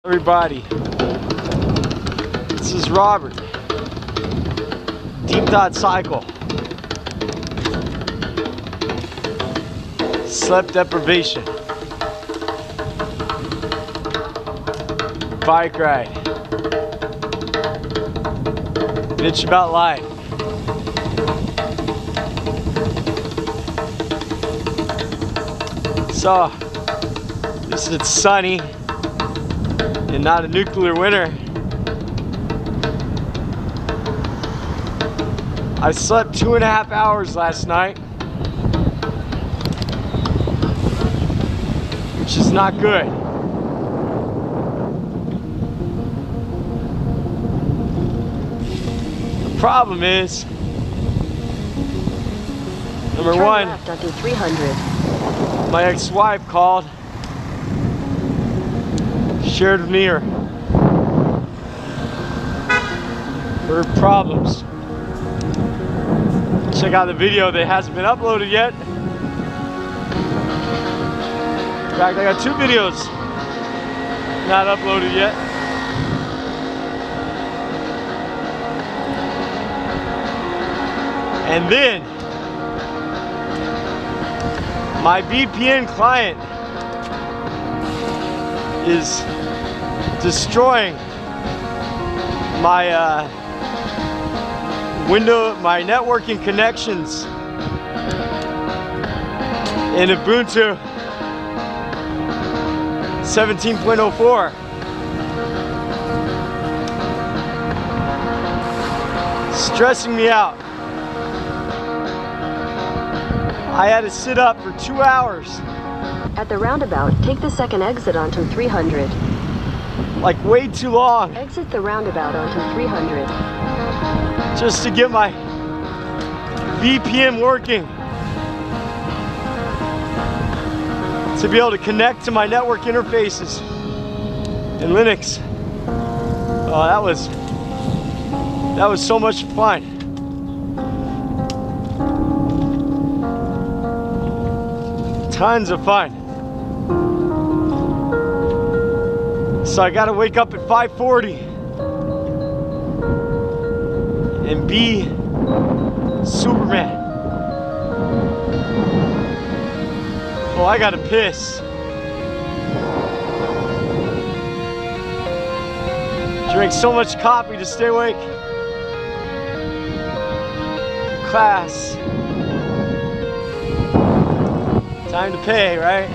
Everybody, this is Robert. Deep thought cycle. Sleep deprivation. Bike ride. Bitch about life. So, it's sunny and not a nuclear winter. I slept 2.5 hours last night, which is not good. The problem is, number one, left onto 300. My ex-wife called, shared with me her problems. Check out the video that hasn't been uploaded yet. In fact, I got 2 videos not uploaded yet. And then my VPN client is destroying my my networking connections in Ubuntu 17.04. Stressing me out. I had to sit up for 2 hours. At the roundabout, take the second exit onto 300. Like way too long. Exit the roundabout onto 300. Just to get my VPN working. To be able to connect to my network interfaces in Linux. Oh, that was so much fun. Tons of fun. So I gotta wake up at 5:40 and be Superman. Oh, I gotta piss. Drink so much coffee to stay awake. Class. Time to pay, right?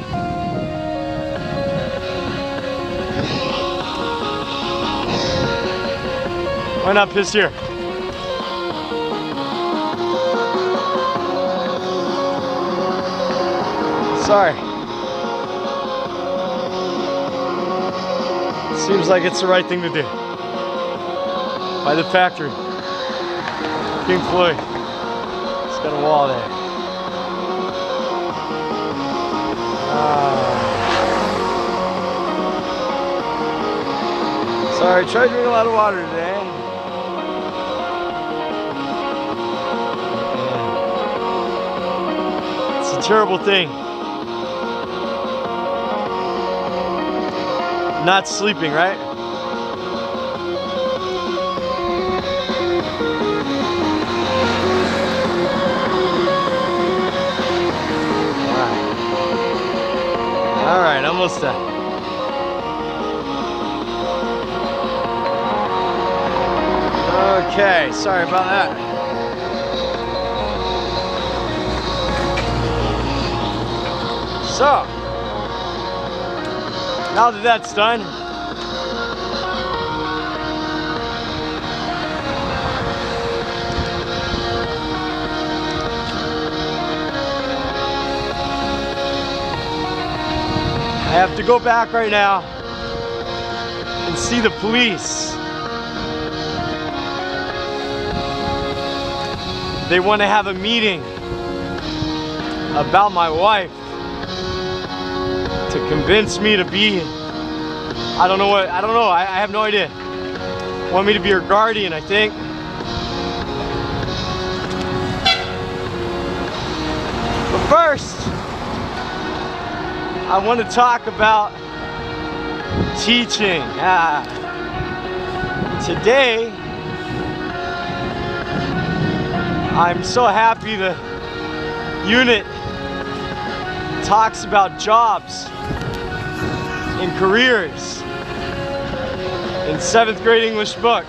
Why not piss here? Sorry. Seems like it's the right thing to do. By the factory. Pink Floyd. It's got a wall there. Sorry, tried drinking a lot of water today. It's a terrible thing. Not sleeping, right? All right, almost done. Okay, sorry about that. So, now that that's done, I have to go back right now and see the police. They want to have a meeting about my wife to convince me to be, I don't know, I have no idea. Want me to be her guardian, I think. But first, I want to talk about teaching. Today, I'm so happy the unit talks about jobs and careers in 7th grade English book.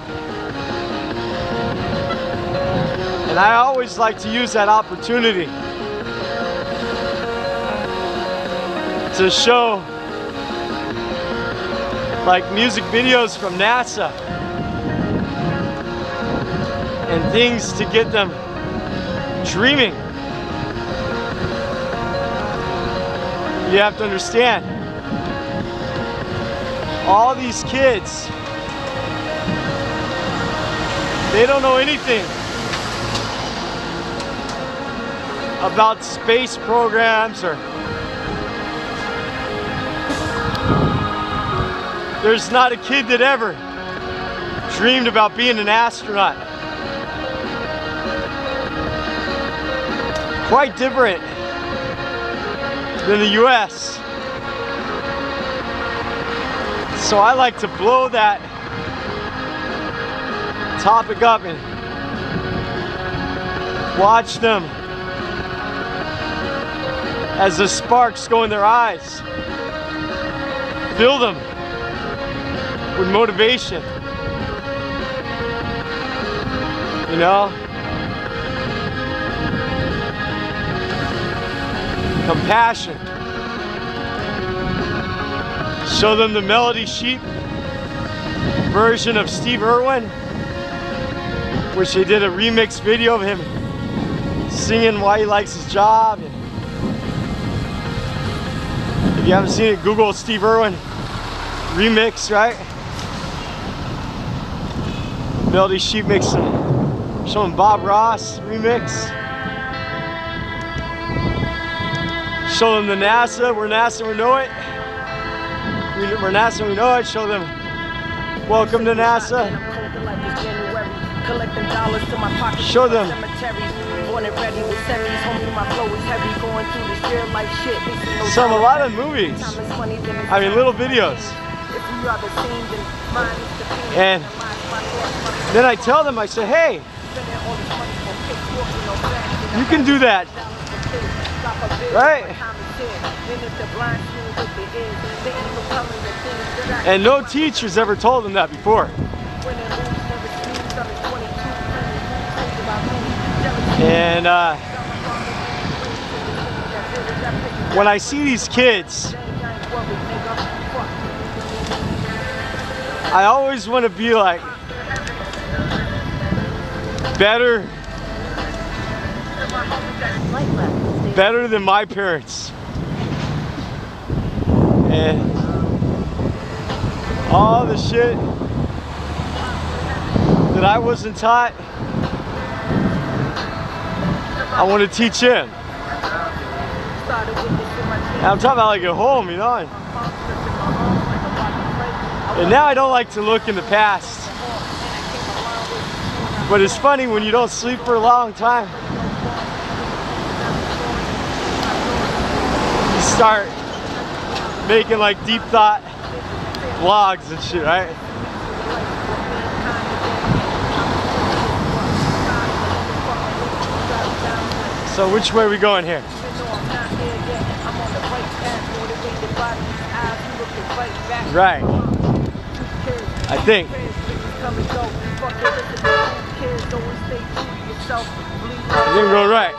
And I always like to use that opportunity to show like music videos from NASA and things to get them dreaming. You have to understand, all these kids, they don't know anything about space programs, or there's not a kid that ever dreamed about being an astronaut. Quite different than the US. So I like to blow that topic up and watch them as the sparks go in their eyes. Fill them with motivation. You know? Compassion. Show them the Melody Sheep version of Steve Irwin, which they did a remix video of him singing why he likes his job. And if you haven't seen it, Google Steve Irwin remix, right? Melody Sheep makes some Bob Ross remix. Show them the NASA, we're NASA, we know it. We're NASA, we know it. Show them, welcome to NASA. Show them a lot of movies. I mean, little videos. And then I tell them, I say, hey, you can do that. Right? And no teacher's ever told them that before. And when I see these kids, I always want to be like better than my parents. And all the shit that I wasn't taught, I want to teach him. And I'm talking about like at home, you know. And now I don't like to look in the past. But it's funny when you don't sleep for a long time. You start making like deep thought vlogs and shit, right? So which way are we going here? Right. I think. We're gonna go right.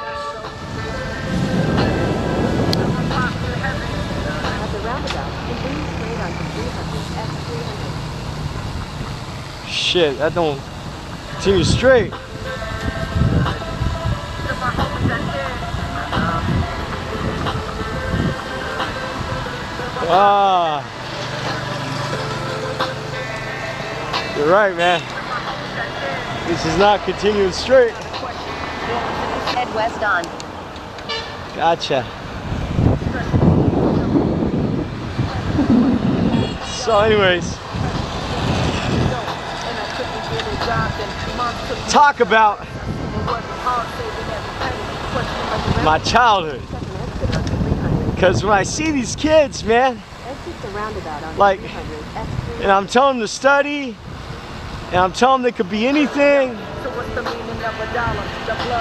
Shit, that don't continue straight. Ah, you're right, man. This is not continuing straight. Head west on. Gotcha. So anyways, talk about my childhood. Because when I see these kids, man, like and I'm telling them to study, and I'm telling them they could be anything.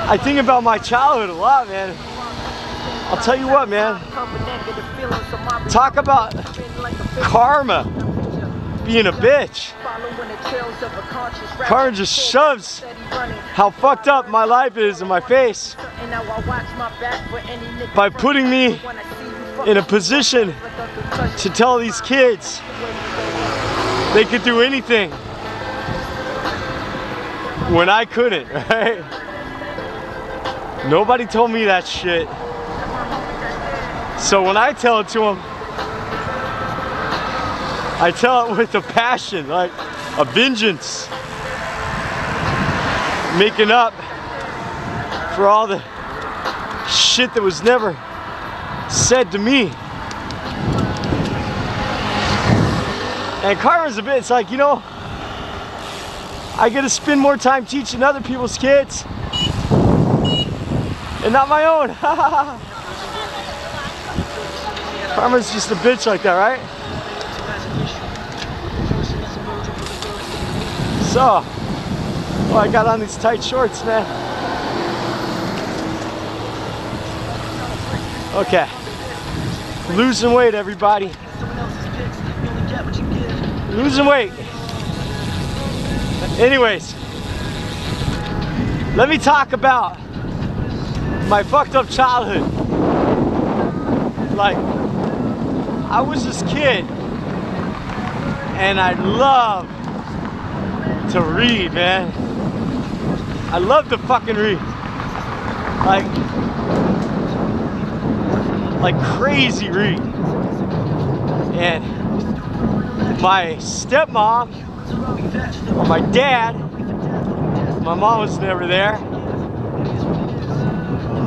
I think about my childhood a lot, man. I'll tell you what, man. Talk about karma being a bitch. Karma just shoves how fucked up my life is in my face by putting me in a position to tell these kids they could do anything when I couldn't, right? Nobody told me that shit. So when I tell it to them, I tell it with a passion, like a vengeance, making up for all the shit that was never said to me. And karma's a bit, it's like, you know, I get to spend more time teaching other people's kids and not my own. Karma's just a bitch like that, right? So, oh, I got on these tight shorts, man. Okay, losing weight, everybody. Losing weight. Anyways, let me talk about my fucked up childhood. Like, I was this kid, and I love to read, man. I love to fucking read. Like crazy read. And my stepmom, or my dad, my mom was never there,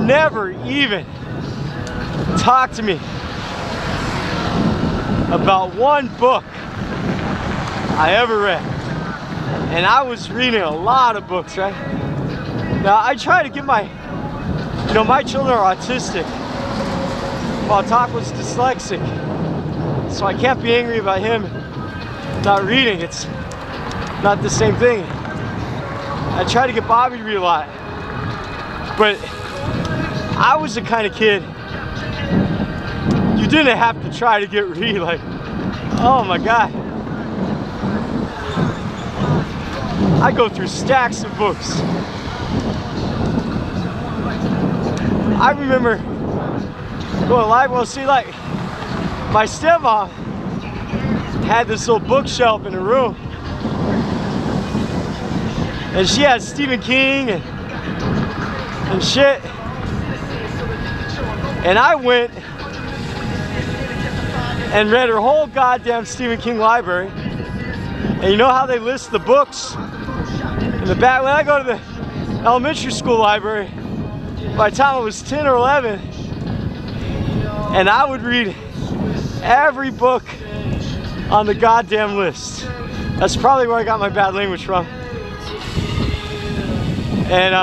never even talked to me about one book I ever read. And I was reading a lot of books, right? Now I try to get my, you know, my children are autistic, while Talk was dyslexic, so I can't be angry about him not reading. It's not the same thing. I try to get Bobby to read a lot, but I was the kind of kid you didn't have to try to get read. Like, oh my God, I go through stacks of books. I remember going live. Well, see, like, my stepmom had this little bookshelf in her room, and she had Stephen King and shit. And I went and read her whole goddamn Stephen King library. And you know how they list the books in the back? When I go to the elementary school library, by the time I was 10 or 11, and I would read every book on the goddamn list. That's probably where I got my bad language from. And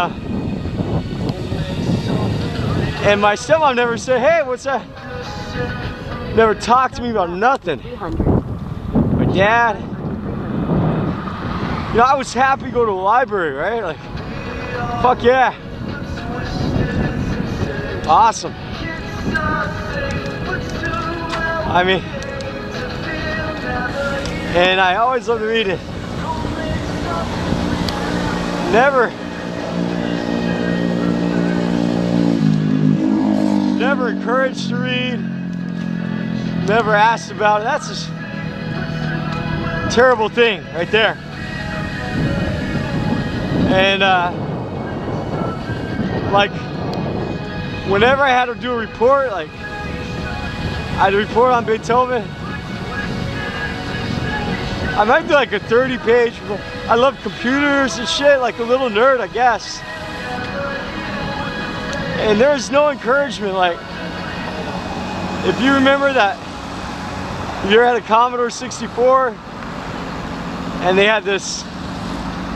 my stepmom never said, hey, what's that? Never talked to me about nothing. My dad, you know, I was happy to go to the library, right? Like, fuck yeah. Awesome. I mean, and I always loved to read it. Never encouraged to read. Never asked about it. That's just a terrible thing right there. And like, whenever I had to do a report, like, I had to report on Beethoven, I might do like a 30-page. I love computers and shit, like a little nerd, I guess. And there's no encouragement. Like, if you remember that, you ever had a Commodore 64 and they had this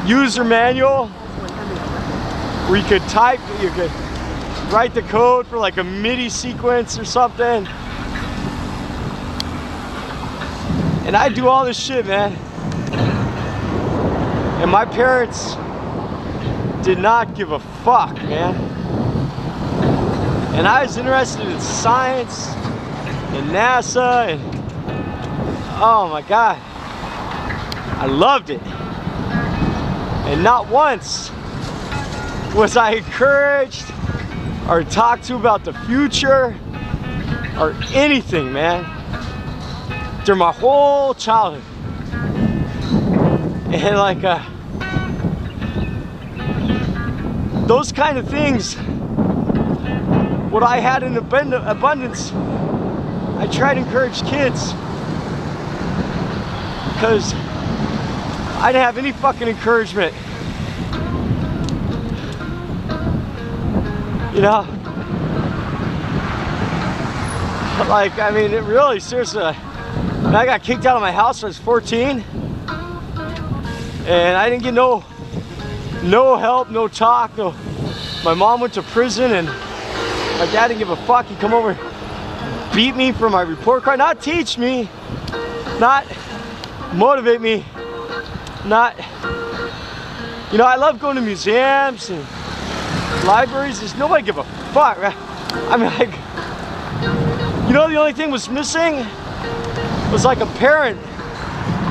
user manual where you could type, you could write the code for like a MIDI sequence or something. And I do all this shit, man. And my parents did not give a fuck, man. And I was interested in science and NASA and oh my God, I loved it. And not once was I encouraged or talked to about the future or anything, man, through my whole childhood. And like those kind of things, what I had in abundance, I try to encourage kids, because I didn't have any fucking encouragement. You know? Like, I mean, it really, seriously, I got kicked out of my house when I was 14. And I didn't get no help, no talk, no. My mom went to prison and my dad didn't give a fuck. He'd come over, beat me for my report card, not teach me, not motivate me, not, you know, I love going to museums and libraries. There's nobody give a fuck, right? I mean, like, you know, the only thing was missing was like a parent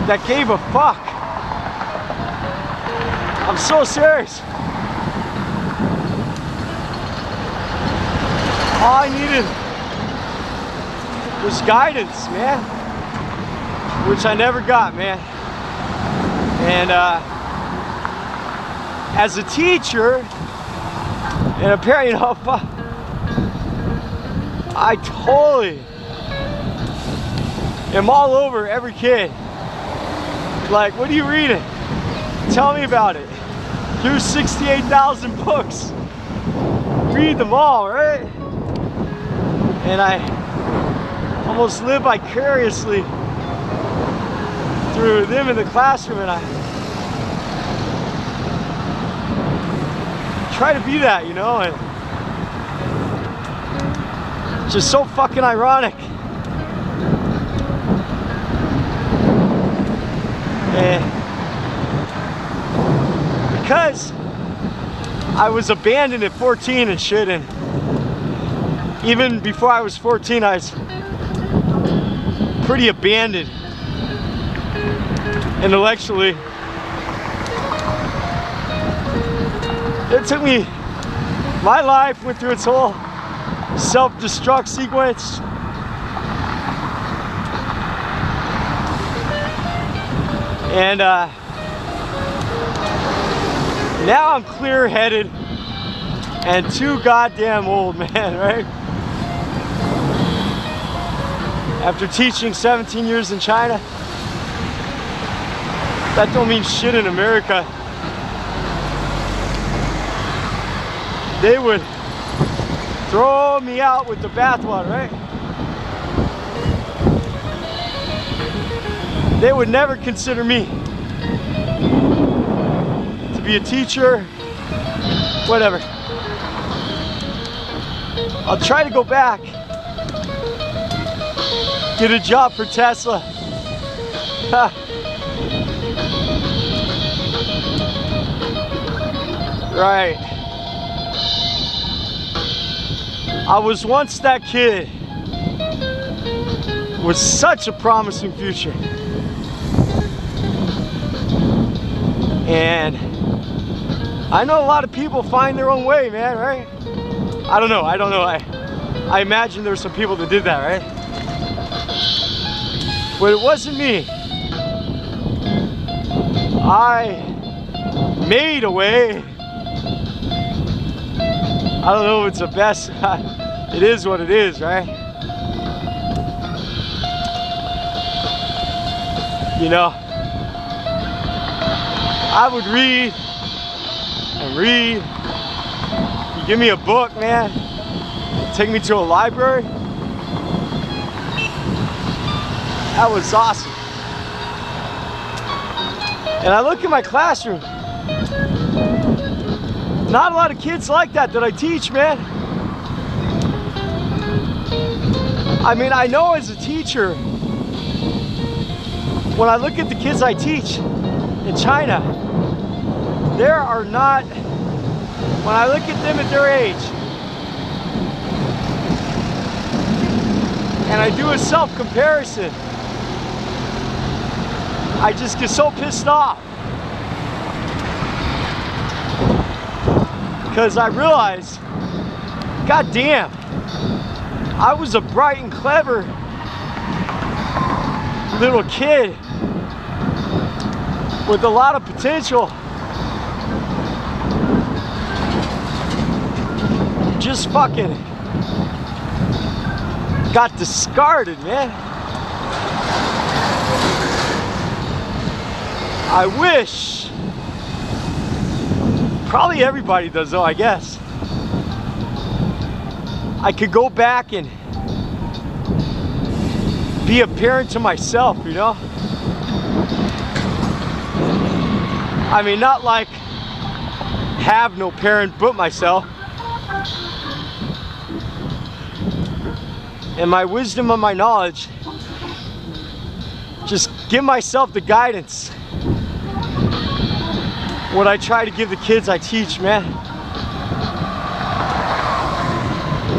that gave a fuck. I'm so serious. All I needed was guidance, man, which I never got, man. And as a teacher and a parent, you know, I totally am all over every kid. Like, what are you reading? Tell me about it. Here's 68,000 books. Read them all, right? And I almost live vicariously through them in the classroom, and I try to be that, you know, and it's just so fucking ironic. And because I was abandoned at 14 and shit, and even before I was 14, I was pretty abandoned intellectually. It took me, my life went through its whole self-destruct sequence. And now I'm clear-headed and too goddamn old, man, right? After teaching 17 years in China, that don't mean shit in America. They would throw me out with the bathwater, right? They would never consider me to be a teacher, whatever. I'll try to go back, get a job for Tesla. Right. I was once that kid with such a promising future. And I know a lot of people find their own way, man, right? I don't know. I imagine there's some people that did that, right? But it wasn't me. I made a way. I don't know if it's the best. It is what it is, right? You know, I would read and read. You give me a book, man, take me to a library. That was awesome. And I look at my classroom. Not a lot of kids like that I teach, man. I mean, I know as a teacher, when I look at the kids I teach in China, there are not, when I look at them at their age, and I do a self-comparison, I just get so pissed off. Because I realized, god damn, I was a bright and clever little kid with a lot of potential. Just fucking got discarded, man. I wish, probably everybody does though, I guess, I could go back and be a parent to myself, you know? I mean, not like have no parent but myself. And my wisdom and my knowledge, just give myself the guidance. What I try to give the kids I teach, man.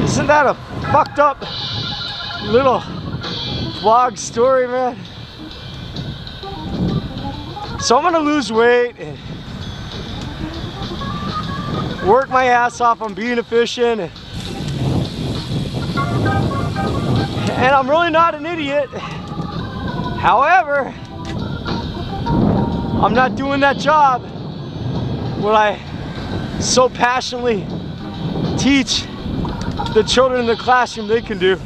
Isn't that a fucked up little vlog story, man? So I'm gonna lose weight and work my ass off on being efficient, and I'm really not an idiot. However, I'm not doing that job what I so passionately teach the children in the classroom they can do.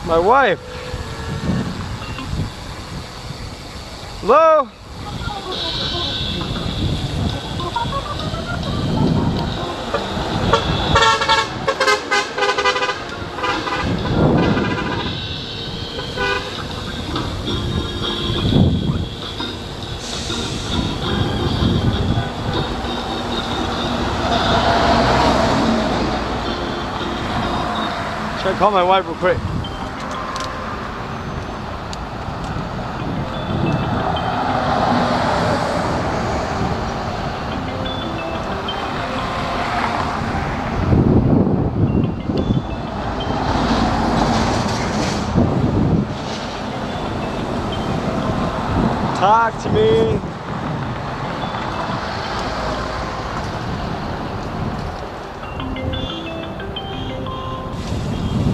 My wife. Hello? Try to call my wife real quick. Talk to me.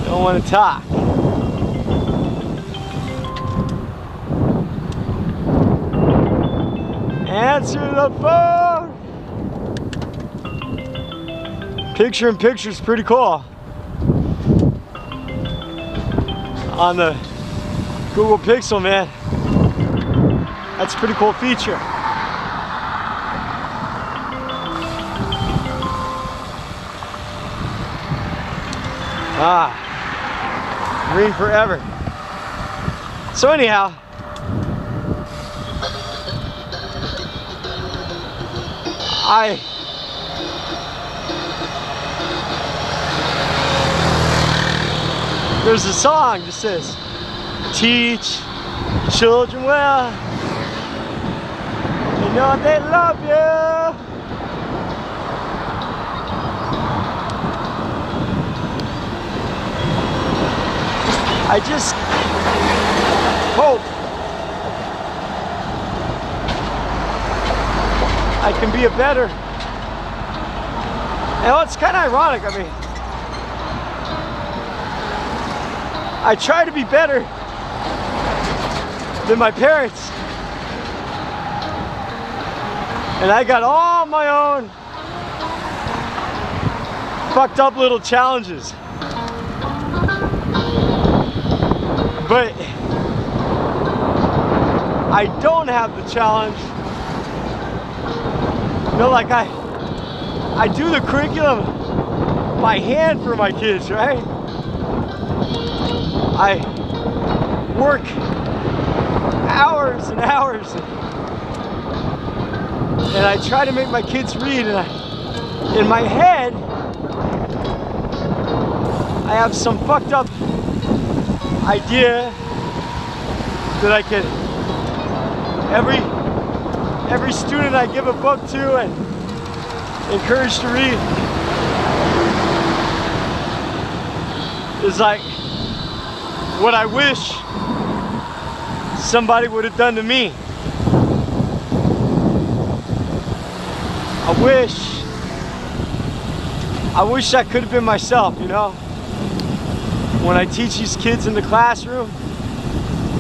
Don't want to talk. Answer the phone. Picture in picture is pretty cool. On the Google Pixel, man. That's a pretty cool feature. Green forever. So anyhow, there's a song that says, teach children well, they know they love you. I just hope I can be a better, and it's kind of ironic, I mean, I try to be better than my parents, and I got all my own fucked up little challenges. But I don't have the challenge. You know, like I do the curriculum by hand for my kids, right? I work hours and hours, and I try to make my kids read, and in my head, I have some fucked up idea that I could, every student I give a book to and encourage to read is like what I wish somebody would have done to me. I wish I could have been myself, you know? When I teach these kids in the classroom,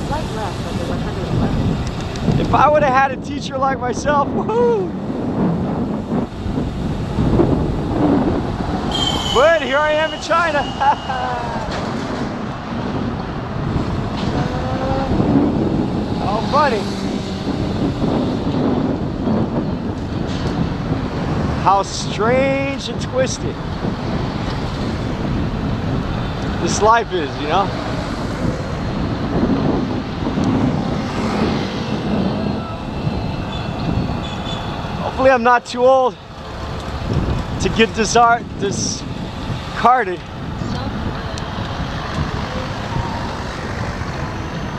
Right left under 100 left. if I would have had a teacher like myself, woohoo! But here I am in China. Oh, funny. How strange and twisted this life is, you know? Hopefully I'm not too old to get discarded.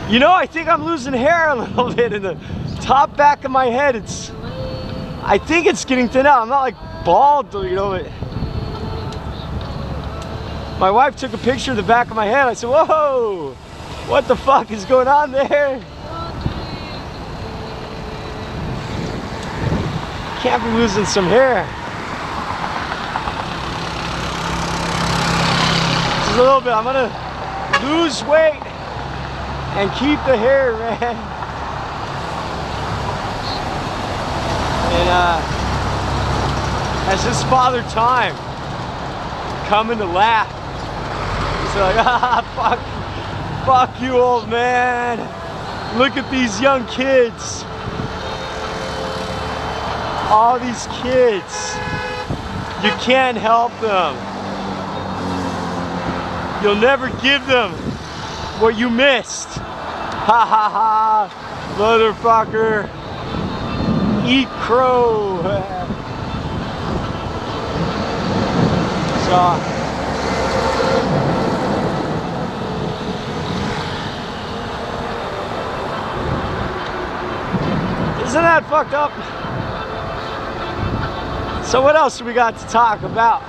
You know, I think I'm losing hair a little bit in the top back of my head. I think it's getting thin out. I'm not like bald, you know, but my wife took a picture of the back of my head. I said, whoa, what the fuck is going on there? Can't be losing some hair. Just a little bit. I'm gonna lose weight and keep the hair, man. And as his father time coming to laugh, he's like, ah, fuck you, old man. Look at these young kids. All these kids, you can't help them. You'll never give them what you missed. Ha ha ha, motherfucker. Eat crow. So, isn't that fucked up? So what else do we got to talk about?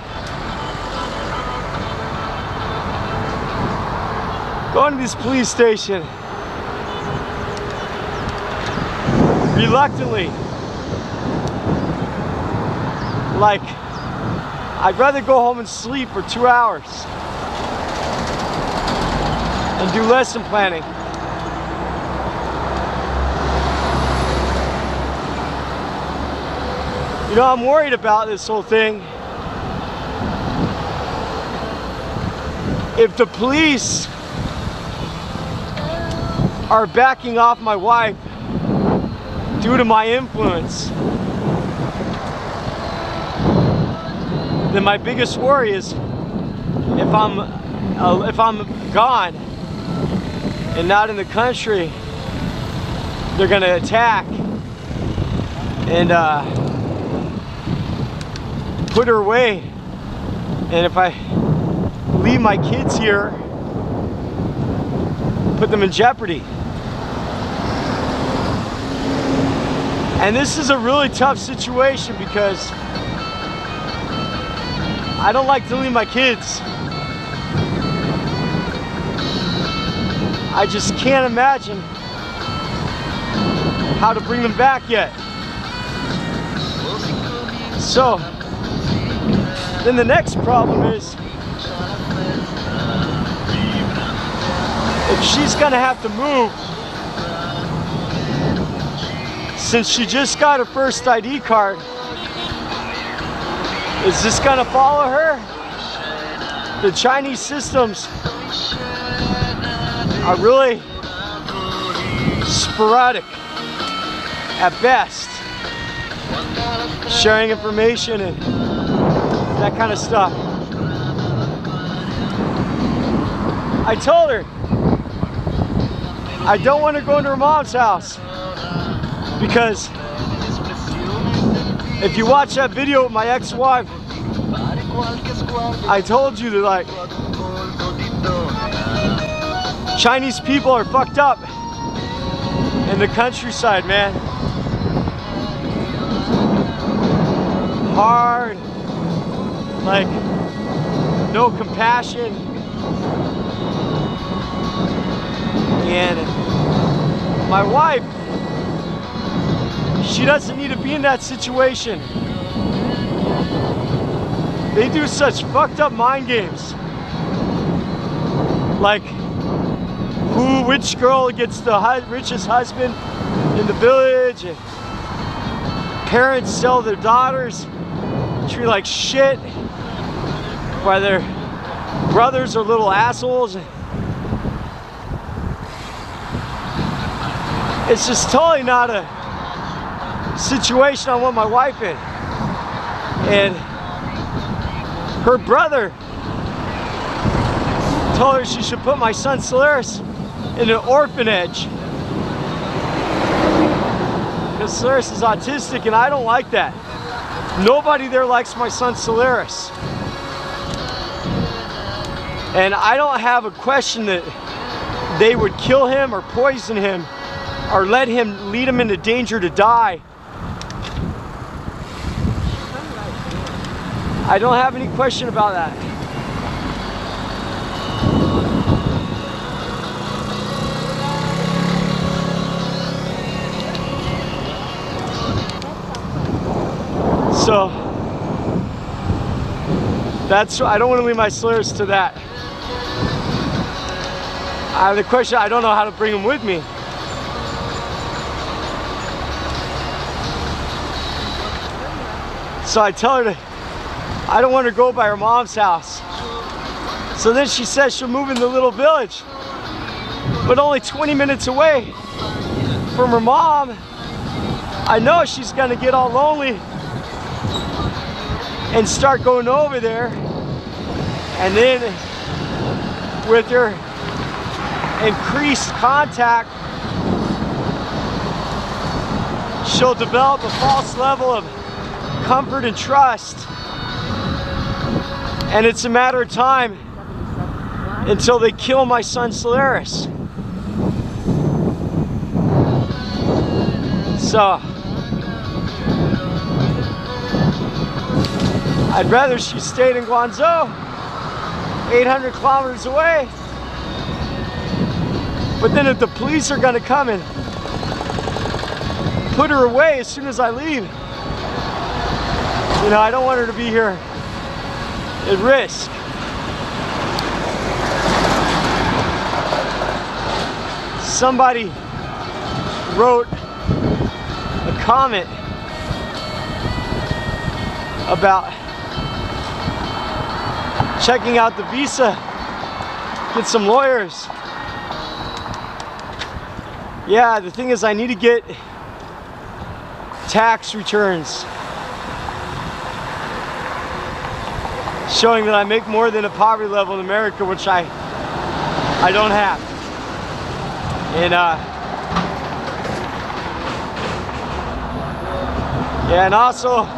Going to this police station reluctantly. Like, I'd rather go home and sleep for 2 hours and do lesson planning. You know, I'm worried about this whole thing. If the police are backing off my wife due to my influence, then my biggest worry is if I'm gone and not in the country, they're gonna attack and put her away. And if I leave my kids here, put them in jeopardy. And this is a really tough situation because I don't like to leave my kids. I just can't imagine how to bring them back yet. So then the next problem is, if she's gonna have to move, since she just got her first ID card, is this gonna follow her? The Chinese systems are really sporadic at best, sharing information and that kind of stuff. I told her I don't want to go into her mom's house because if you watch that video with my ex-wife, I told you that, like, Chinese people are fucked up in the countryside, man. Hard, like no compassion. And my wife, she doesn't need to be in that situation. They do such fucked up mind games. Like, which girl gets the richest husband in the village, and parents sell their daughters, treat like shit, while their brothers are little assholes. It's just totally not a situation I want my wife in. And her brother told her she should put my son Solaris in an orphanage, because Solaris is autistic and I don't like that. Nobody there likes my son Solaris. And I don't have a question that they would kill him or poison him or lead him into danger to die. I don't have any question about that. So that's, I don't want to leave my Solaris to that. The question, I don't know how to bring him with me. So I tell her to, I don't want her to go by her mom's house. So then she says she'll move in the little village, but only 20 minutes away from her mom. I know she's gonna get all lonely and start going over there, and then with her increased contact, she'll develop a false level of comfort and trust, and it's a matter of time until they kill my son Solaris. So I'd rather she stayed in Guangzhou, 800 kilometers away. But then if the police are gonna come and put her away as soon as I leave, you know, I don't want her to be here at risk. Somebody wrote a comment about checking out the visa, get some lawyers. Yeah, the thing is, I need to get tax returns showing that I make more than a poverty level in America, which I don't have. And yeah, and also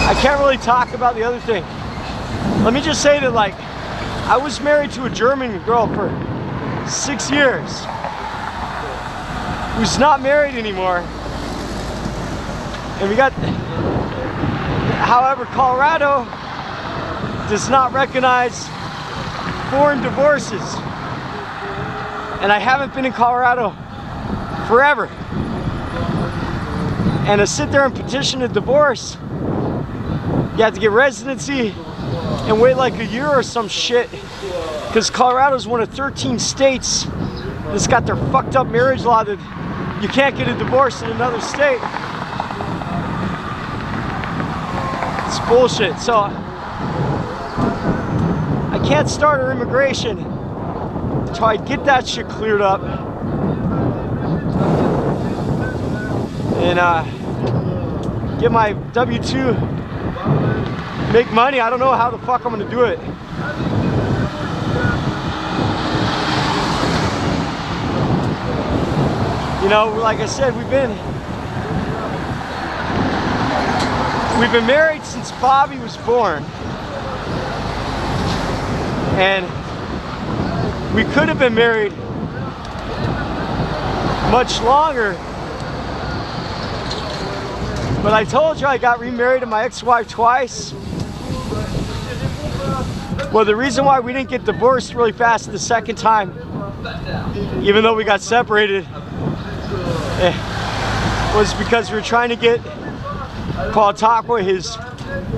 I can't really talk about the other thing. Let me just say that, like, I was married to a German girl for 6 years who's not married anymore. And we got, however, Colorado does not recognize foreign divorces. And I haven't been in Colorado forever. And to sit there and petition a divorce, you have to get residency and wait like a year or some shit, because Colorado is one of 13 states that's got their fucked up marriage law that you can't get a divorce in another state. It's bullshit. So I can't start her immigration until I get that shit cleared up and get my W-2, make money. I don't know how the fuck I'm gonna do it. You know, like I said, we've been married since Bobby was born. And we could have been married much longer. But I told you I got remarried to my ex-wife twice. Well, the reason why we didn't get divorced really fast the second time, even though we got separated, was because we were trying to get Paul Takwa his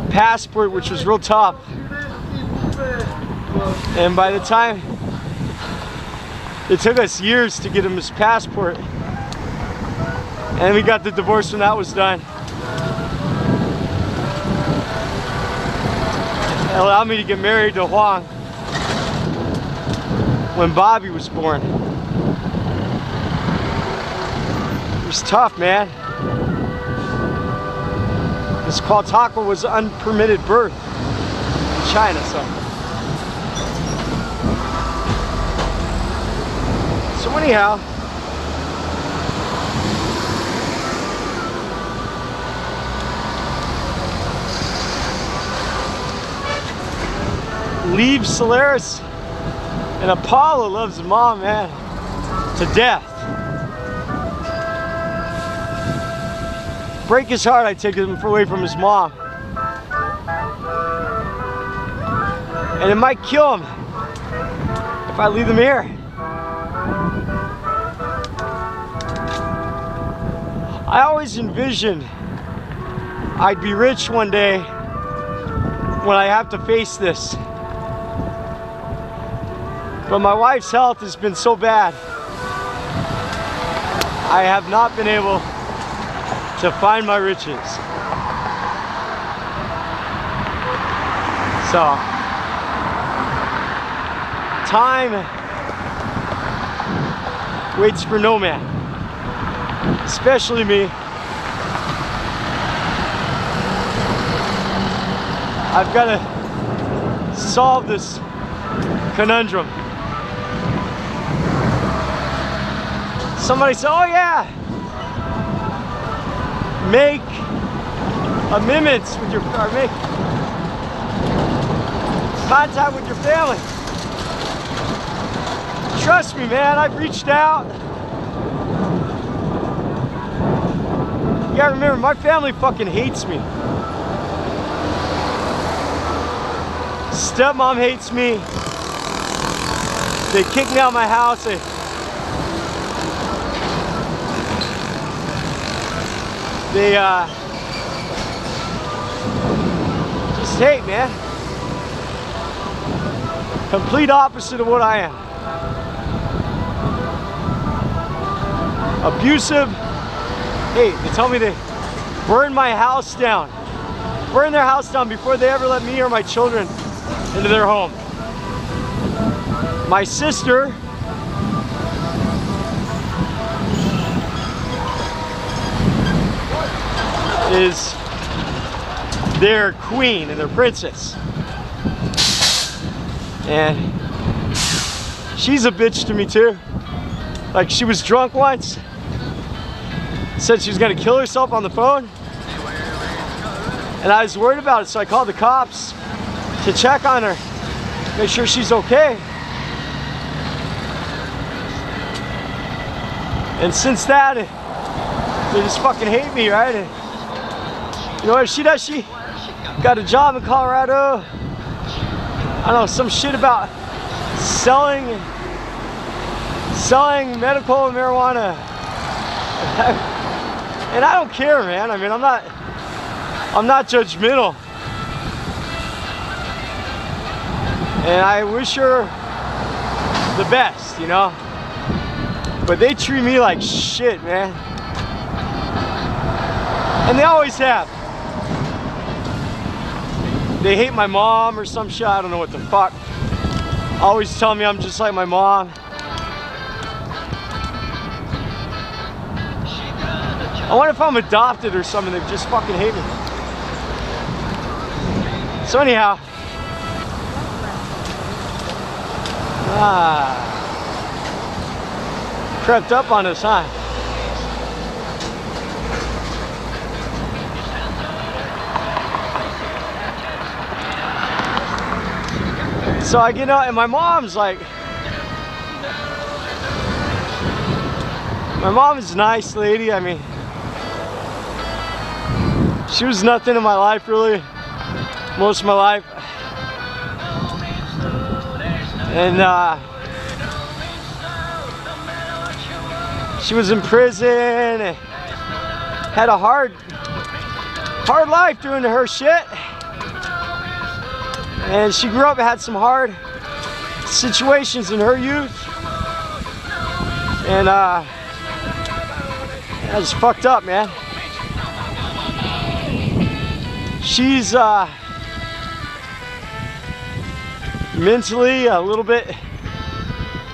passport, which was real tough. And by the time, it took us years to get him his passport. And we got the divorce when that was done. It allowed me to get married to Huang when Bobby was born. It was tough, man. This Paul Takwa was an unpermitted birth in China, so anyhow, leave Solaris, and Apollo loves his mom, man, to death. Break his heart, I take him away from his mom. And it might kill him if I leave him here. I always envisioned I'd be rich one day when I have to face this. But my wife's health has been so bad, I have not been able to find my riches. So, time waits for no man, especially me. I've got to solve this conundrum. Somebody said, oh yeah, make amendments with your, or make contact with your family. Trust me, man, I've reached out. You gotta remember, my family fucking hates me. Stepmom hates me. They kicked me out of my house. They just hate, man. Complete opposite of what I am. Abusive. Hey, they tell me they burn my house down. Burn their house down before they ever let me or my children into their home. My sister is their queen and their princess. And she's a bitch to me too. Like, she was drunk once, said she was gonna kill herself on the phone. And I was worried about it, so I called the cops to check on her, make sure she's okay. And since that, they just fucking hate me, right? And you know what she does? She got a job in Colorado. I don't know, some shit about selling medical marijuana. And I don't care, man. I mean, I'm not judgmental. And I wish her the best, you know? But they treat me like shit, man. And they always have. They hate my mom or some shit, I don't know what the fuck. Always tell me I'm just like my mom. I wonder if I'm adopted or something, they just fucking hate me. So anyhow, crept up on us, huh? So I get out, and my mom's like, my mom is a nice lady. I mean, she was nothing in my life really, most of my life. And she was in prison and had a hard life doing her shit. And she grew up and had some hard situations in her youth. And that was fucked up, man. She's mentally a little bit,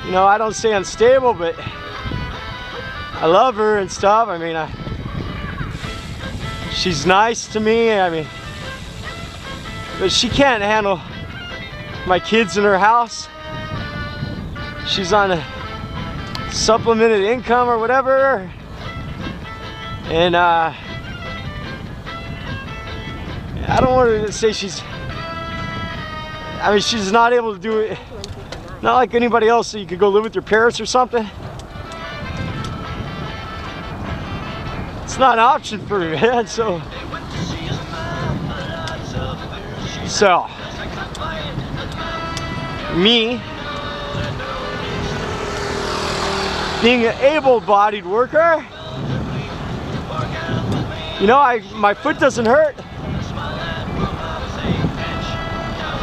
you know, I don't say unstable, but I love her and stuff. I mean, she's nice to me. I mean, but she can't handle my kids in her house. She's on a supplemented income or whatever. And I don't want to say she's, I mean, she's not able to do it, not like anybody else, so you could go live with your parents or something. It's not an option for me, man. So me being an able-bodied worker, you know, my foot doesn't hurt.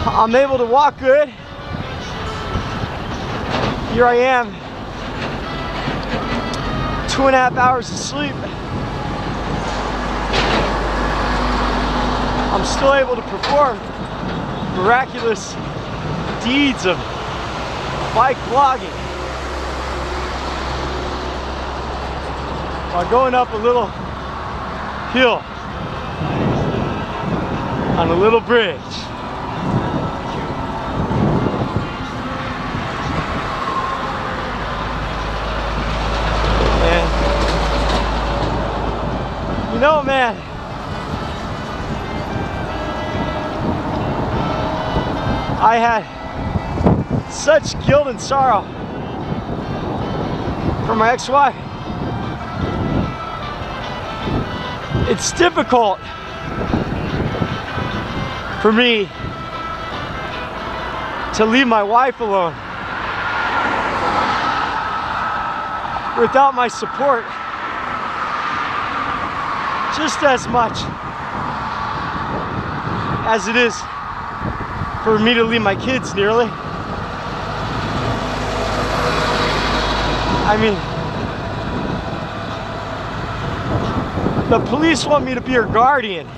I'm able to walk good. Here I am, 2.5 hours of sleep. I'm still able to perform miraculous deeds of bike vlogging while going up a little hill on a little bridge. And you know, man, I had such guilt and sorrow for my ex-wife. It's difficult for me to leave my wife alone without my support just as much as it is for me to leave my kids nearly. I mean, the police want me to be her guardian.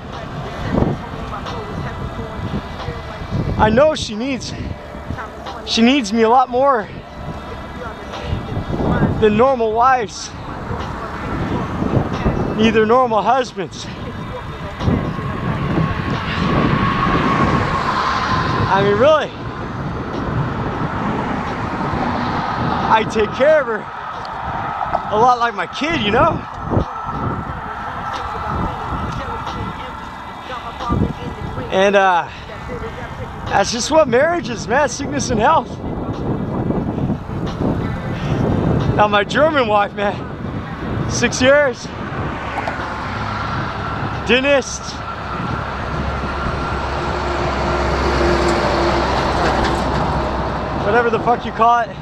I know she needs me a lot more than normal wives, neither normal husbands. I mean, really, I take care of her a lot like my kid, you know? And that's just what marriage is, man, sickness and health. Now my German wife, man, 6 years, dentist, whatever the fuck you call it,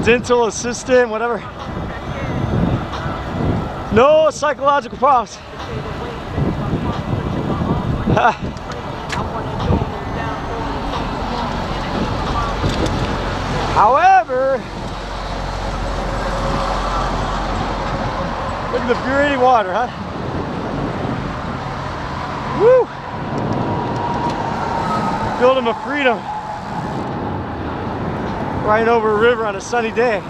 dental assistant, whatever. No psychological problems. However, look at the purity water, huh? Woo! Building of freedom. Riding over a river on a sunny day.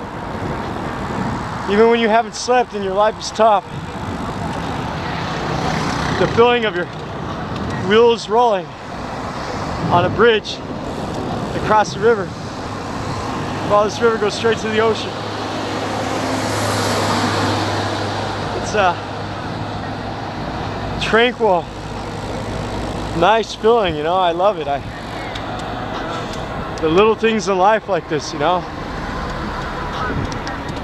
Even when you haven't slept and your life is tough. The feeling of your wheels rolling on a bridge across the river. While this river goes straight to the ocean. It's a tranquil, nice feeling, you know. I love it. the little things in life like this, you know.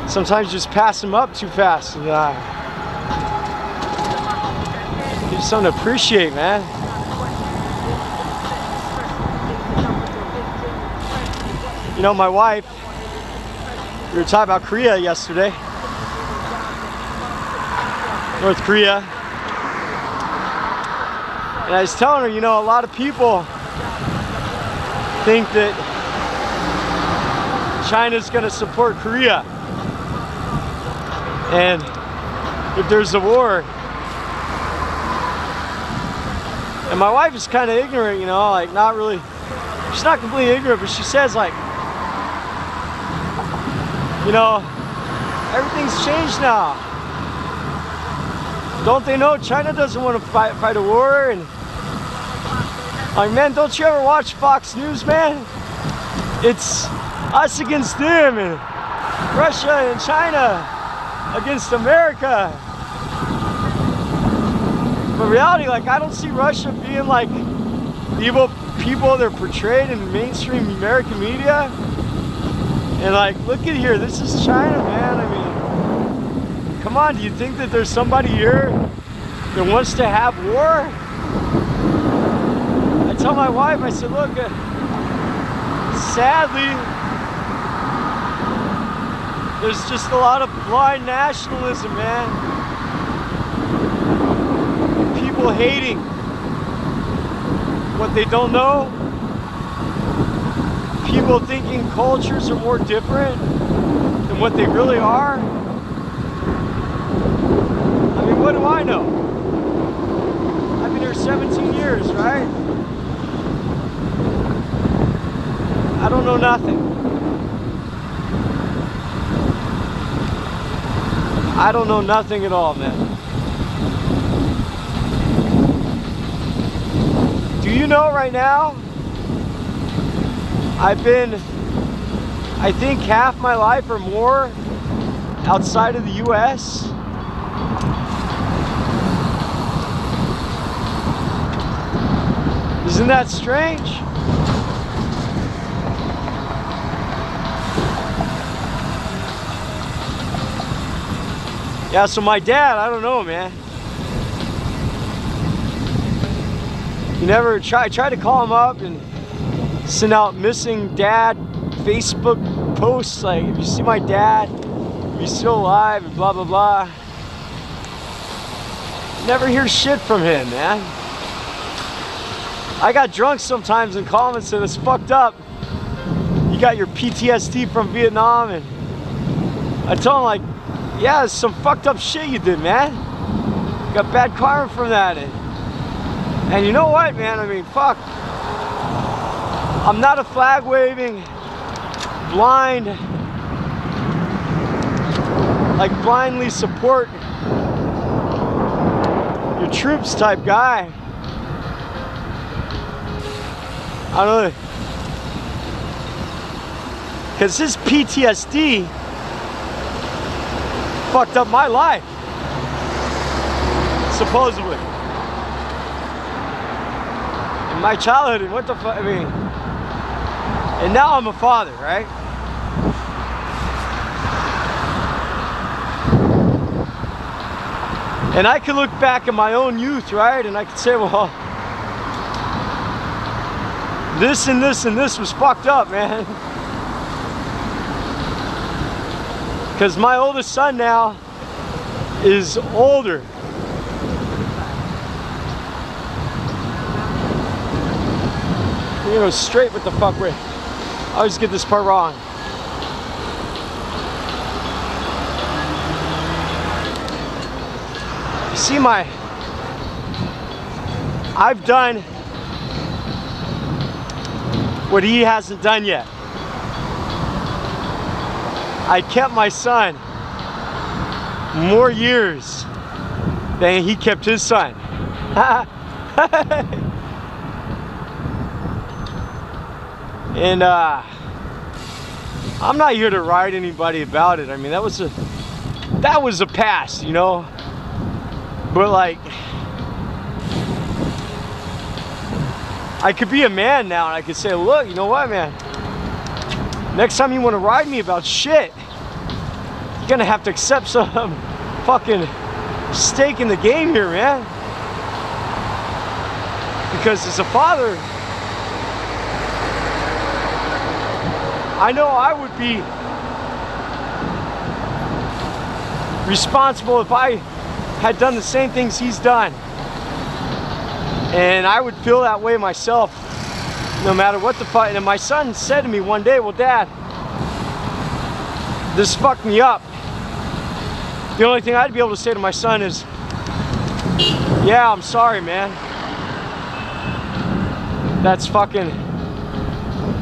Sometimes you just pass them up too fast. And, there's something to appreciate, man. You know, my wife, we were talking about Korea yesterday. North Korea. And I was telling her, you know, a lot of people think that China's gonna support Korea. And if there's a war, and my wife is kind of ignorant, you know, like not really, she's not completely ignorant, but she says like, you know, everything's changed now. Don't they know China doesn't want to fight a war? And like, man, don't you ever watch Fox News, man? It's us against them, and Russia and China against America. But reality, like, I don't see Russia being like the evil people they're portrayed in mainstream American media. And like, look at here, this is China, man. I mean, come on, do you think that there's somebody here that wants to have war? I tell my wife, I said, look, sadly, there's just a lot of blind nationalism, man. People hating what they don't know. People thinking cultures are more different than what they really are. I mean, what do I know? I've been here 17 years, right? I don't know nothing. I don't know nothing at all, man. Do you know right now? I've been, I think, half my life or more outside of the US. Isn't that strange? Yeah, so my dad, I don't know, man. You never I tried to call him up and send out missing dad Facebook posts like, if you see my dad, he's still alive, and blah blah blah. Never hear shit from him, man. I got drunk sometimes and call him and said, it's fucked up. You got your PTSD from Vietnam, and I tell him like, yeah, it's some fucked up shit you did, man. You got bad karma from that. And you know what, man? I mean, fuck. I'm not a flag waving, blind, like blindly support your troops type guy. I don't know. Because his PTSD fucked up my life, supposedly. In my childhood, and what the fuck, I mean, and now I'm a father, right? And I can look back at my own youth, right? And I can say, well, this and this and this was fucked up, man. Because my oldest son now is older. You know, straight with the fuck way. I always get this part wrong. You see, I've done what he hasn't done yet. I kept my son more years than he kept his son. And I'm not here to write anybody about it. I mean, that was a past, you know. But like, I could be a man now and I could say, look, you know what, man? Next time you want to ride me about shit, you're gonna have to accept some fucking stake in the game here, man. Because as a father, I know I would be responsible if I had done the same things he's done. And I would feel that way myself, no matter what the fuck. And my son said to me one day, well, Dad, this fucked me up. The only thing I'd be able to say to my son is, yeah, I'm sorry, man. That's fucking,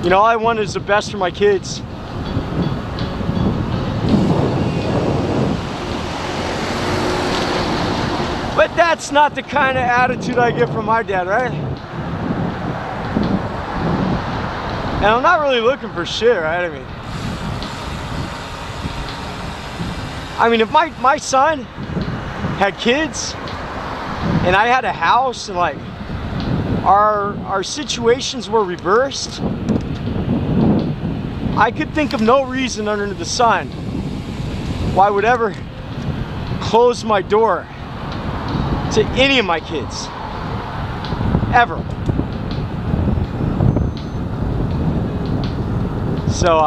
you know, all I want is the best for my kids. But that's not the kind of attitude I get from my dad, right? And I'm not really looking for shit, right? I mean, if my son had kids and I had a house and like our situations were reversed, I could think of no reason under the sun why I would ever close my door to any of my kids, ever. So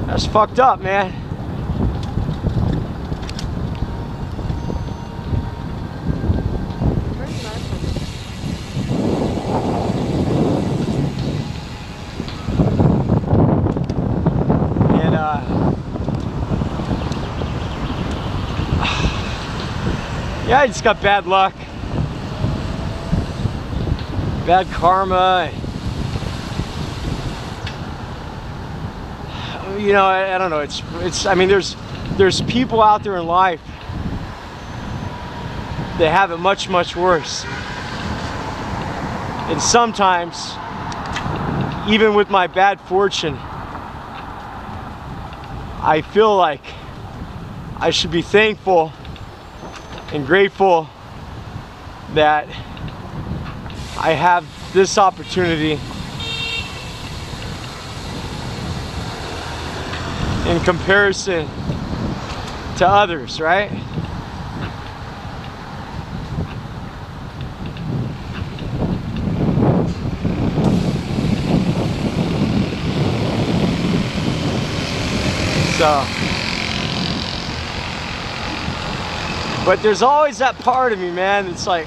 that's fucked up, man. Yeah, I just got bad luck, bad karma. You know, I don't know. It's. I mean, there's people out there in life that have it much, much worse. And sometimes, even with my bad fortune, I feel like I should be thankful and grateful that I have this opportunity in comparison to others, right? So, but there's always that part of me, man, it's like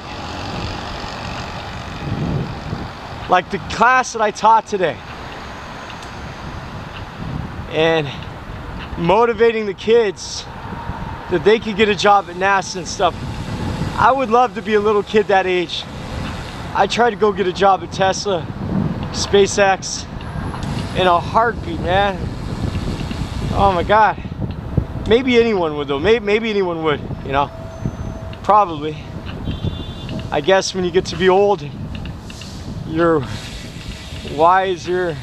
the class that I taught today and motivating the kids that they could get a job at NASA and stuff. I would love to be a little kid that age. I tried to go get a job at Tesla, SpaceX in a heartbeat, man. Oh my God. Maybe anyone would though. Maybe anyone would, you know. Probably. I guess when you get to be old, you're wiser.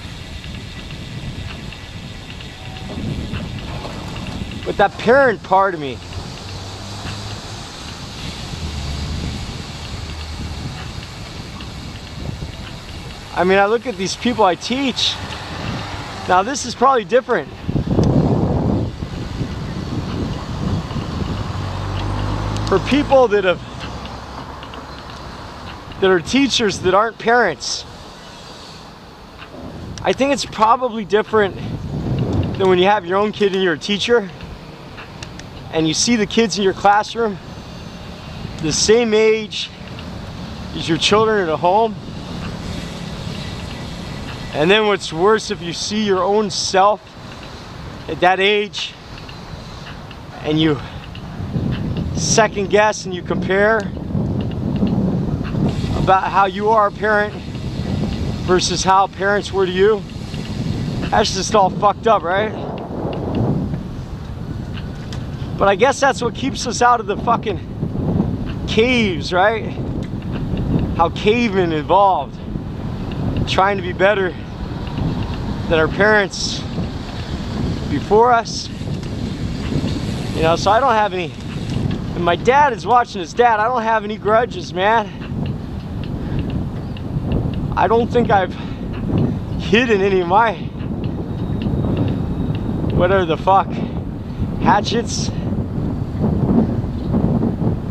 But that parent part of me, I mean, I look at these people I teach. Now this is probably different. For people that are teachers that aren't parents, I think it's probably different than when you have your own kid and you're a teacher and you see the kids in your classroom the same age as your children at home. And then what's worse, if you see your own self at that age and you second guess and you compare about how you are a parent versus how parents were to you, that's just all fucked up, right? But I guess that's what keeps us out of the fucking caves, right? How cavemen evolved, trying to be better than our parents before us. You know, so I don't have any, and my dad is watching his dad, I don't have any grudges, man. I don't think I've hidden any of my, whatever the fuck, hatchets.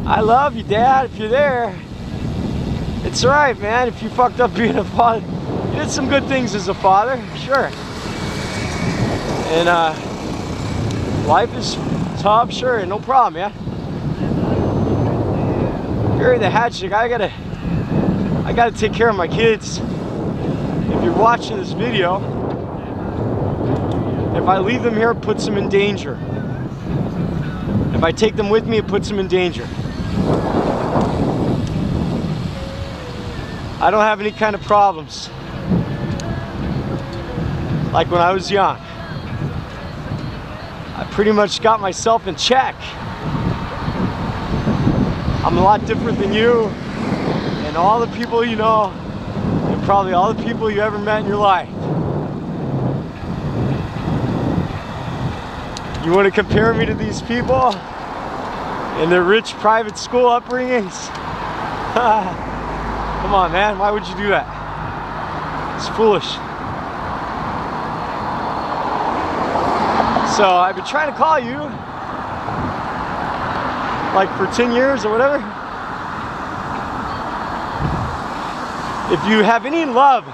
I love you, Dad, if you're there. It's alright, man, if you fucked up being a father. You did some good things as a father, sure. And life is tough, sure, no problem, yeah. You're the hatchet. I gotta take care of my kids. If you're watching this video, if I leave them here, it puts them in danger. If I take them with me, it puts them in danger. I don't have any kind of problems like when I was young. I pretty much got myself in check. I'm a lot different than you and all the people you know, and probably all the people you ever met in your life. You want to compare me to these people and their rich private school upbringings? Come on, man, why would you do that? It's foolish. So I've been trying to call you like for 10 years or whatever. If you have any love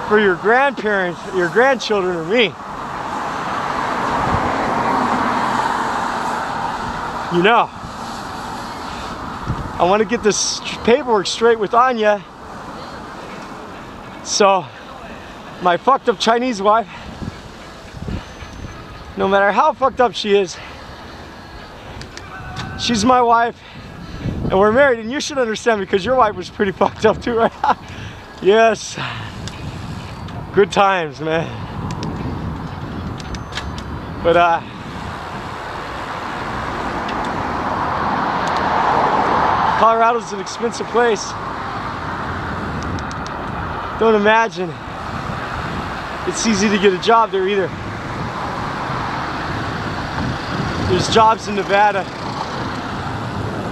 for your grandparents, your grandchildren, or me, you know, I want to get this paperwork straight with Anya. So my fucked up Chinese wife, no matter how fucked up she is, she's my wife and we're married, and you should understand because your wife was pretty fucked up too, right? Yes. Good times, man. But Colorado's an expensive place. Don't imagine it's easy to get a job there either. There's jobs in Nevada.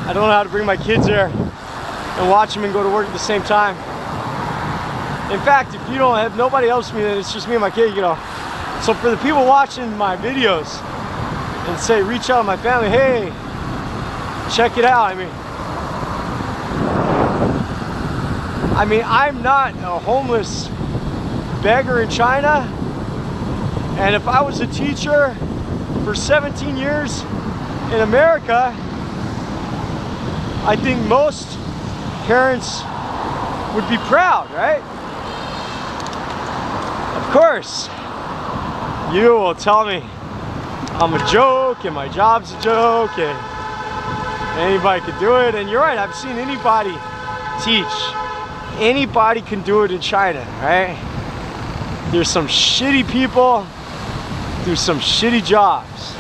I don't know how to bring my kids there and watch them and go to work at the same time. In fact, if you don't have nobody else with me, then it's just me and my kid, you know. So for the people watching my videos and say, reach out to my family, hey, check it out. I mean, I'm not a homeless beggar in China. And if I was a teacher for 17 years in America, I think most parents would be proud, right? Of course, you will tell me I'm a joke and my job's a joke and anybody could do it. And you're right, I've seen anybody teach. Anybody can do it in China, right? There's some shitty people do some shitty jobs.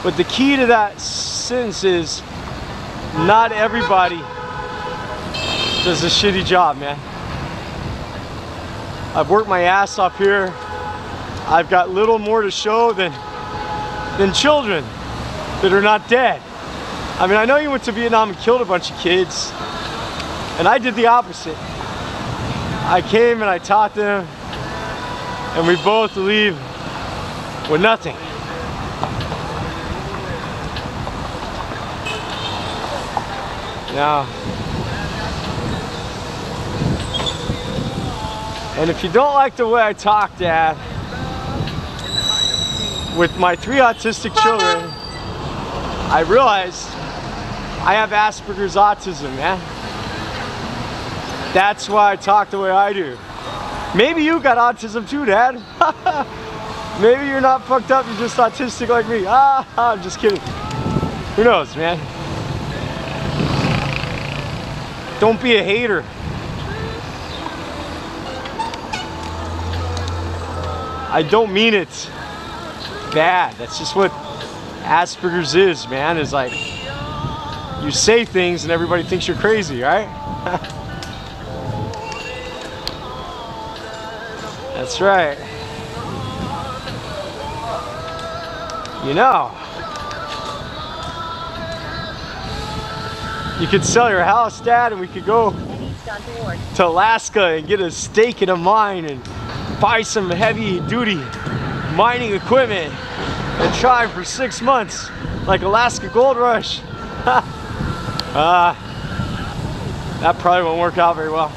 But the key to that sentence is not everybody does a shitty job, man. I've worked my ass off here. I've got little more to show than children that are not dead. I mean, I know you went to Vietnam and killed a bunch of kids, and I did the opposite. I came and I taught them, and we both leave with nothing. Now, and if you don't like the way I talk, Dad, with my 3 autistic children, I realized I have Asperger's autism, man. That's why I talk the way I do. Maybe you got autism too, Dad. Maybe you're not fucked up, you're just autistic like me. I'm just kidding. Who knows, man? Don't be a hater. I don't mean it bad. That's just what Asperger's is, man. Is like you say things and everybody thinks you're crazy, right? That's right. You know, you could sell your house, Dad, and we could go to Alaska and get a stake in a mine and buy some heavy duty mining equipment and try for 6 months like Alaska Gold Rush. That probably won't work out very well.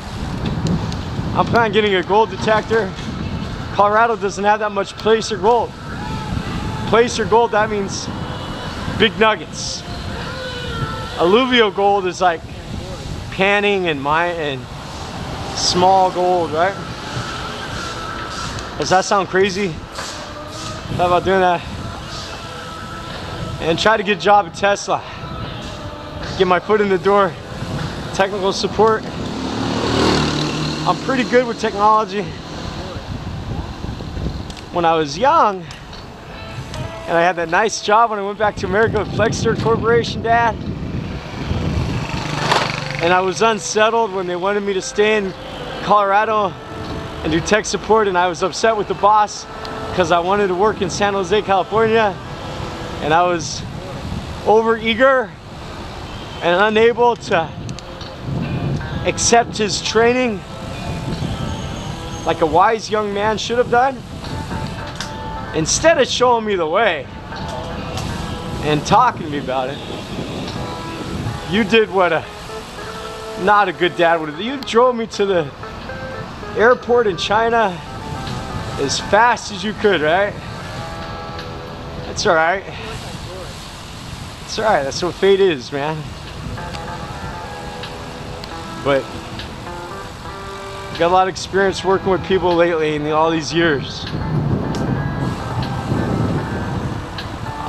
I'm planning on getting a gold detector. Colorado doesn't have that much placer gold. Placer gold, that means big nuggets. Alluvial gold is like panning and small gold, right? Does that sound crazy? How about doing that? And try to get a job at Tesla. Get my foot in the door. Technical support. I'm pretty good with technology. When I was young, and I had that nice job when I went back to America with Flexster Corporation, Dad. And I was unsettled when they wanted me to stay in Colorado and do tech support, and I was upset with the boss because I wanted to work in San Jose, California, and I was over-eager and unable to accept his training like a wise young man should have done. Instead of showing me the way and talking to me about it, you did what not a good dad would have. You drove me to the airport in China as fast as you could, right? That's all right. It's all right. That's what fate is, man. But got a lot of experience working with people lately in all these years.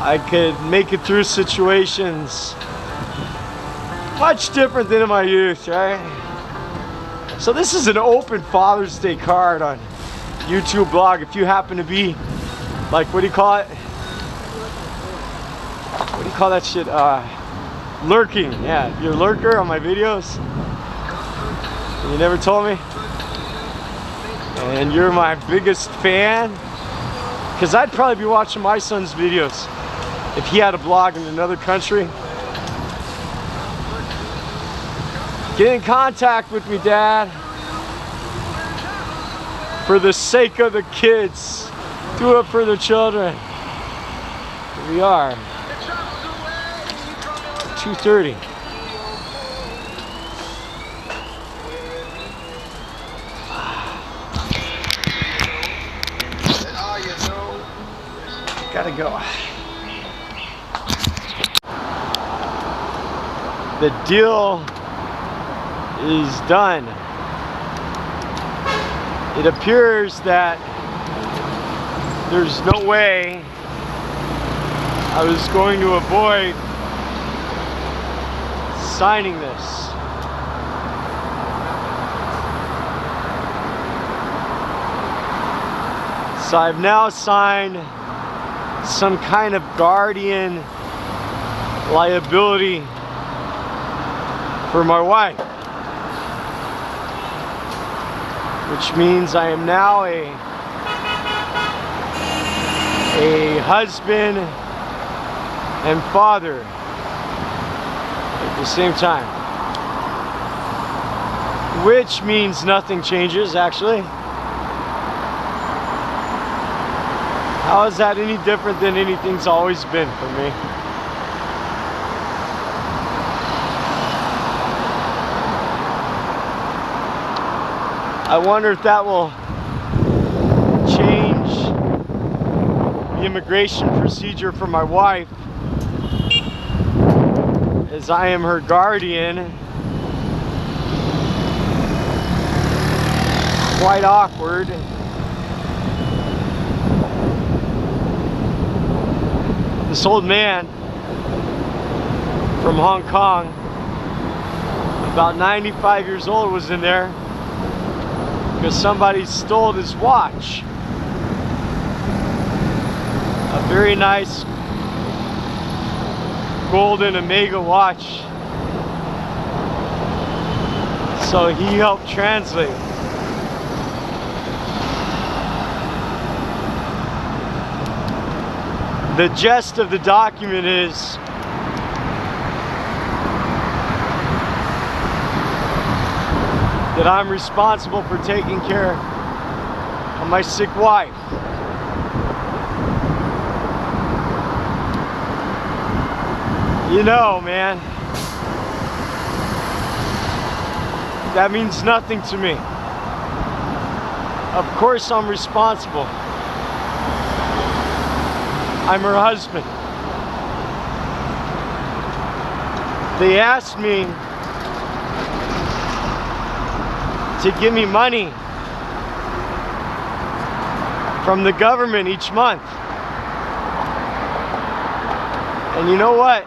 I could make it through situations much different than in my youth, right? So this is an open Father's Day card on YouTube blog. If you happen to be like, what do you call it? What do you call that shit? Lurking. Yeah, you're a lurker on my videos. And you never told me. And you're my biggest fan. Because I'd probably be watching my son's videos if he had a blog in another country. Get in contact with me, Dad. For the sake of the kids. Do it for the children. Here we are. 2:30. Gotta go. The deal is done. It appears that there's no way I was going to avoid signing this. So I've now signed some kind of guardian liability for my wife, which means I am now a husband and father at the same time, which means nothing changes actually. How is that any different than anything's always been for me? I wonder if that will change the immigration procedure for my wife, as I am her guardian. Quite awkward. This old man from Hong Kong, about 95 years old, was in there because somebody stole his watch. A very nice golden Omega watch. So he helped translate. The gist of the document is that I'm responsible for taking care of my sick wife. You know, man, that means nothing to me. Of course I'm responsible. I'm her husband. They asked me to give me money from the government each month. And you know what?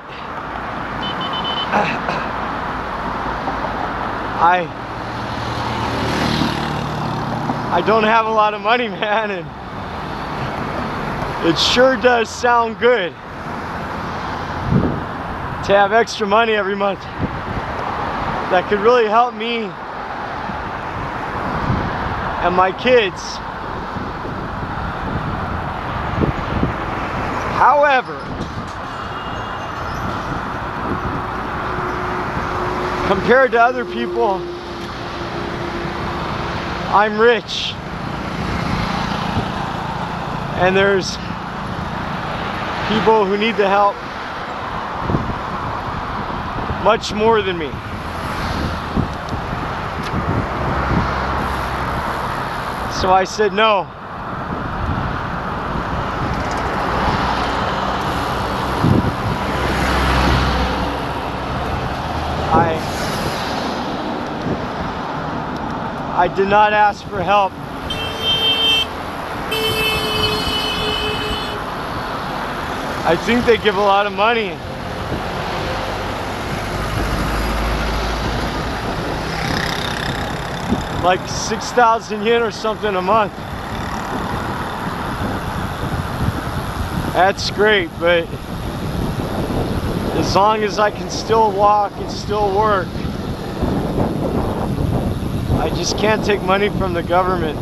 I don't have a lot of money, man, and it sure does sound good to have extra money every month that could really help me and my kids. However, compared to other people, I'm rich. And there's people who need the help much more than me. So I said no. I did not ask for help. I think they give a lot of money. Like 6,000 yen or something a month. That's great, but as long as I can still walk and still work, I just can't take money from the government.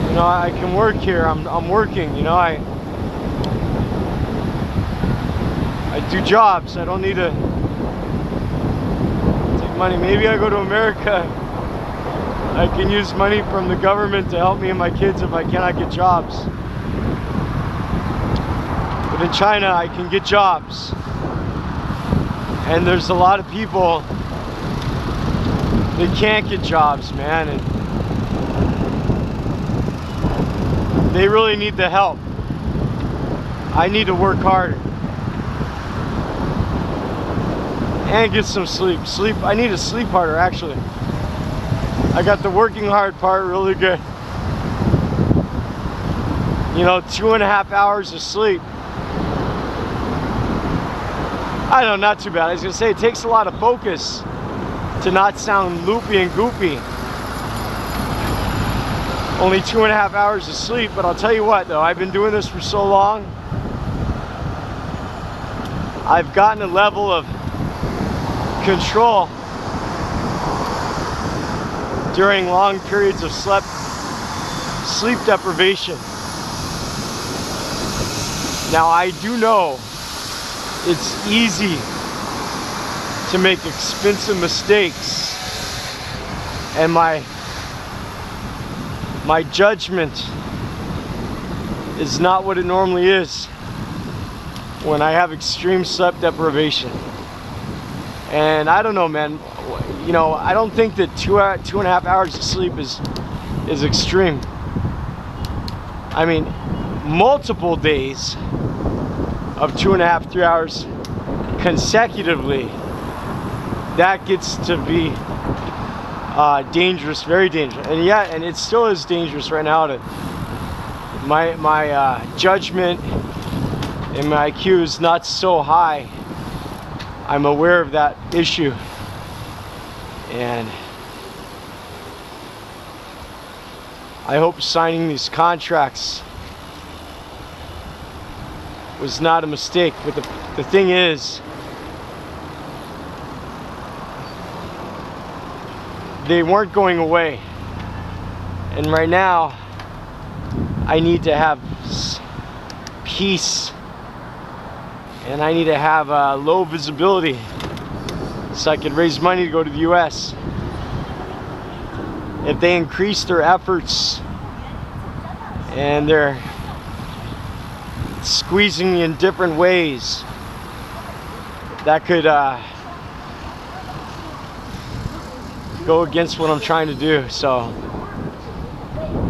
You know, I can work here. I'm working. You know, I do jobs. I don't need to take money. Maybe I go to America. I can use money from the government to help me and my kids if I cannot get jobs. But in China, I can get jobs. And there's a lot of people that can't get jobs, man, and they really need the help. I need to work harder and get some sleep. I need to sleep harder, actually. I got the working hard part really good. You know, 2.5 hours of sleep. I don't know, not too bad. I was gonna say, it takes a lot of focus to not sound loopy and goopy. Only 2.5 hours of sleep, but I'll tell you what though, I've been doing this for so long. I've gotten a level of control during long periods of sleep deprivation. Now I do know it's easy to make expensive mistakes, and my judgment is not what it normally is when I have extreme sleep deprivation. And I don't know, man, you know, I don't think that 2.5 hours of sleep is extreme. I mean, multiple days of 2.5, 3 hours consecutively, that gets to be dangerous, very dangerous. And yeah, and it still is dangerous right now. My judgment and my IQ is not so high. I'm aware of that issue, and I hope signing these contracts was not a mistake. But the thing is, they weren't going away, and right now I need to have peace and I need to have low visibility so I could raise money to go to the US. If they increase their efforts and they're squeezing me in different ways, that could go against what I'm trying to do. So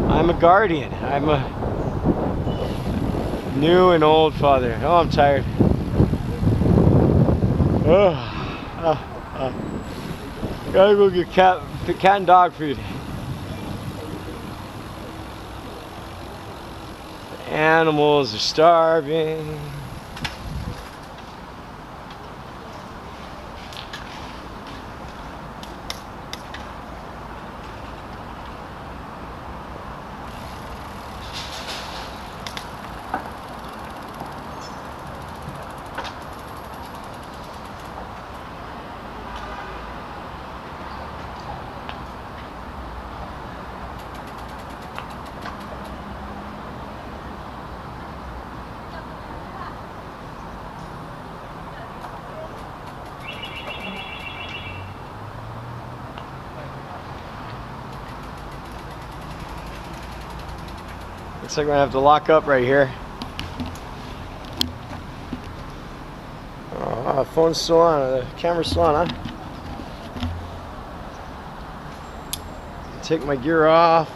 I'm a guardian. I'm a new and old father. Oh, I'm tired. Gotta go get cat and dog food. The animals are starving. Looks like we're gonna have to lock up right here. Oh, the phone's still on, the camera's still on, huh? Take my gear off.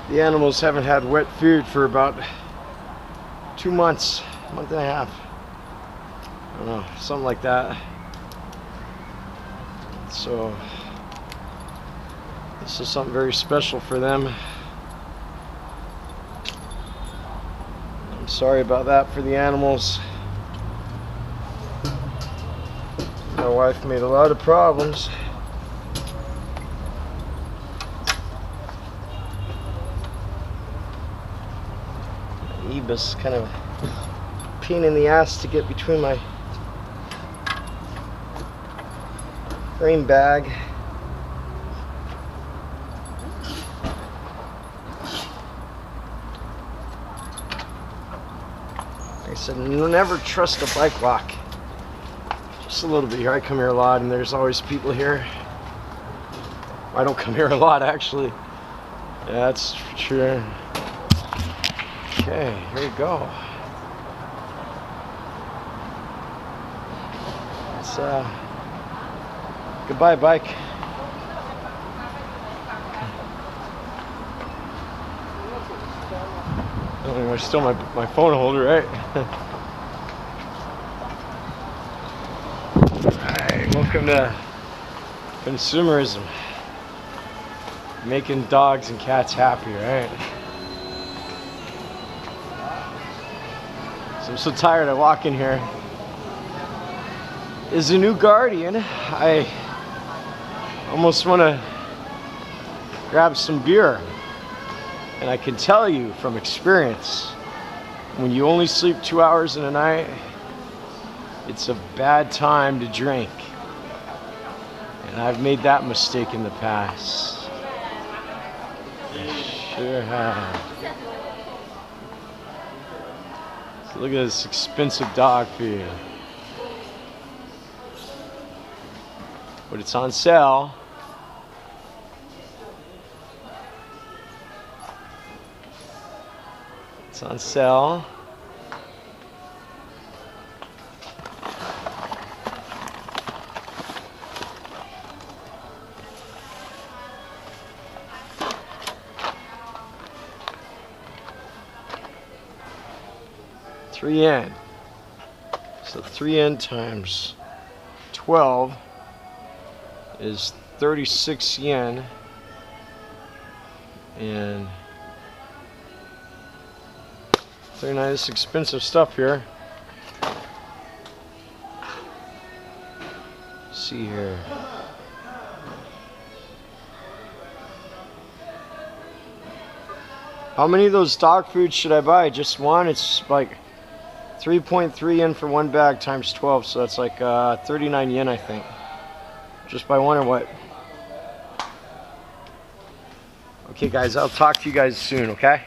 The animals haven't had wet food for about 2 months, a month and a half. I don't know, something like that. So this is something very special for them. I'm sorry about that for the animals. My wife made a lot of problems. Eva's kind of a pain in the ass to get between my frame bag. Like I said, never trust a bike lock. Just a little bit here. I come here a lot and there's always people here. I don't come here a lot actually. Yeah, that's true. Okay, here we go. It's goodbye, bike. Oh, I stole my phone holder, right? Alright, welcome to consumerism. Making dogs and cats happy, right? So I'm so tired. I walk in here. As a new guardian, I almost want to grab some beer. And I can tell you from experience, when you only sleep 2 hours in a night, it's a bad time to drink. And I've made that mistake in the past. I sure have. So look at this expensive dog food. But it's on sale. It's on sale. 3 yen. So 3 yen times 12 is 36 yen. And 39, this is expensive stuff here. Let's see here. How many of those dog foods should I buy? Just one? It's like 3.3 yen for one bag times 12, so that's like 39 yen, I think. Just buy one or what? Okay guys, I'll talk to you guys soon, okay?